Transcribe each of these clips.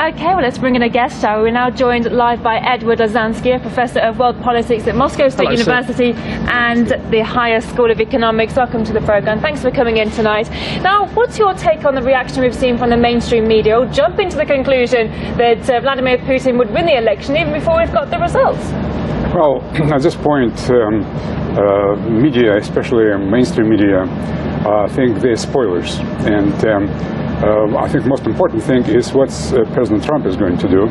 Okay, well, let's bring in a guest, shall we? We're now joined live by Edward Lozansky, a professor of world politics at Moscow State University and the Higher School of Economics. Welcome to the programme. Thanks for coming in tonight. Now, what's your take on the reaction we've seen from the mainstream media, all jumping to the conclusion that Vladimir Putin would win the election even before we've got the results? Well, at this point, media, especially mainstream media, think they're spoilers. And I think the most important thing is what President Trump is going to do.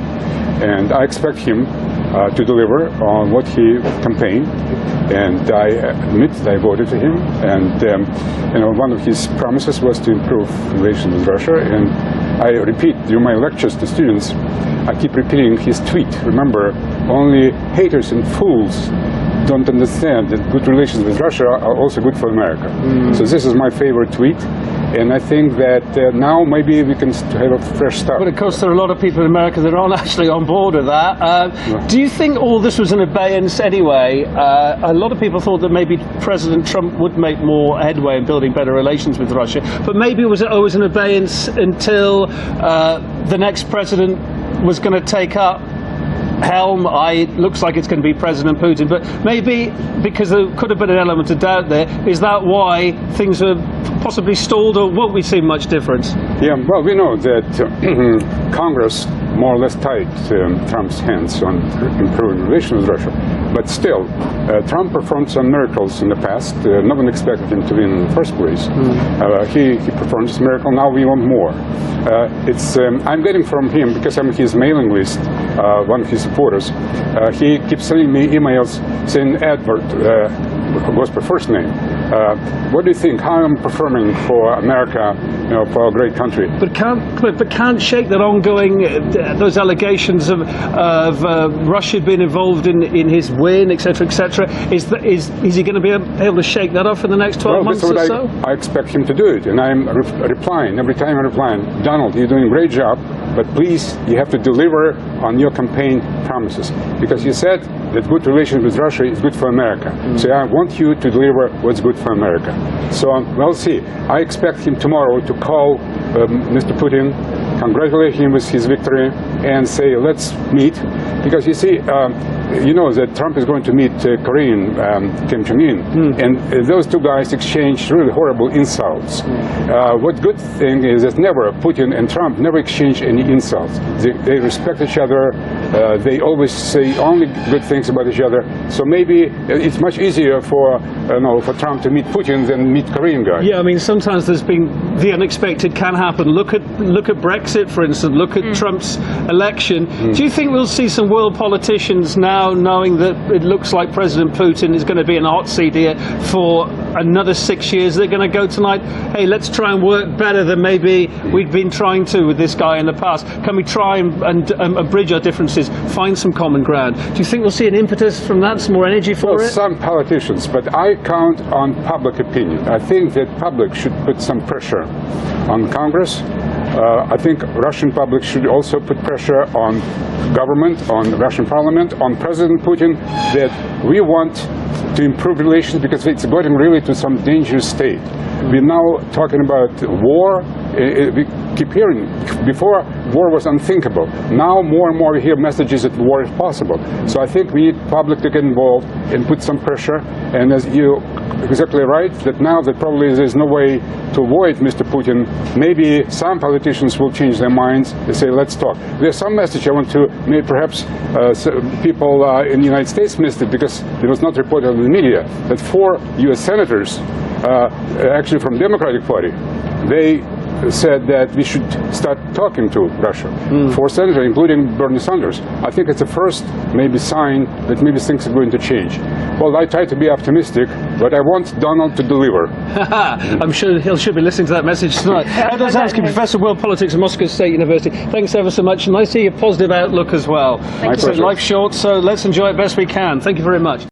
And I expect him to deliver on what he campaigned. And I admit that I voted for him. And one of his promises was to improve relations with Russia. And I repeat during my lectures to students, I keep repeating his tweet. Remember, only haters and fools don't understand that good relations with Russia are also good for America. So this is my favorite tweet. And I think that now maybe we can have a fresh start. But of course there are a lot of people in America that aren't actually on board with that. Do you think all this was an abeyance anyway? A lot of people thought that maybe President Trump would make more headway in building better relations with Russia. But maybe it was always an abeyance until the next president was going to take up helm. It looks like it's going to be President Putin, but maybe because there could have been an element of doubt there, is that why things are possibly stalled, or won't we see much difference? Yeah, well, we know that Congress more or less tied Trump's hands on improving relations with Russia. But still, Trump performed some miracles in the past. No one expected him to win in the first place. He performed this miracle. Now we want more. I'm getting from him, because I'm his mailing list, one of his supporters. He keeps sending me emails saying, Edward, was my first name. What do you think? How I'm performing for America, for a great country? But can't shake that ongoing those allegations of Russia being involved in his win, etc., etc. Is he going to be able to shake that off in the next 12 months or so? I expect him to do it, and I'm replying every time I'm replying. Donald, you're doing a great job, but please, you have to deliver on your campaign promises, because you said that good relations with Russia is good for America. So I want you to deliver what's good for America. So we'll see. I expect him tomorrow to call Mr. Putin, congratulate him with his victory, and say, let's meet. Because you see, you know that Trump is going to meet Korean Kim Jong-un, and those two guys exchanged really horrible insults. What good thing is that Putin and Trump never exchange any insults. They respect each other. They always say only good things about each other. So maybe it's much easier for Trump to meet Putin than meet Korean guys. Yeah, I mean, sometimes there's been the unexpected can happen. Look at Brexit, for instance. Look at Trump's election. Do you think we'll see some world politicians now, knowing that it looks like President Putin is going to be in a hot seat here for another 6 years, they're going to go tonight, hey, let's try and work better than maybe we've been trying to with this guy in the past? Can we try and bridge our differences, find some common ground? Do you think we'll see an impetus from that, some more energy for it? Some politicians, but I count on public opinion. I think that public should put some pressure on Congress. I think Russian public should also put pressure on government, on Russian parliament, on President Putin, that we want to improve relations, because it's going really to some dangerous state. We're now talking about war. We keep hearing, before war was unthinkable. Now more and more we hear messages that war is possible. So I think we need public to get involved and put some pressure. And as you're exactly right, that now that probably there's no way to avoid Mr. Putin, maybe some politicians will change their minds and say, let's talk. There's some message I want to, maybe perhaps people in the United States missed it, because it was not reported in the media, that 4 U.S. senators, actually from Democratic Party, they said that we should start talking to Russia. 4 senators, including Bernie Sanders. I think it's a first maybe sign that maybe things are going to change. Well, I try to be optimistic, but I want Donald to deliver. I'm sure he should be listening to that message tonight. Edward Lozansky, Professor of World Politics at Moscow State University. Thanks ever so much. Nice to hear your positive outlook as well. My pleasure. Life's short, so let's enjoy it best we can. Thank you very much.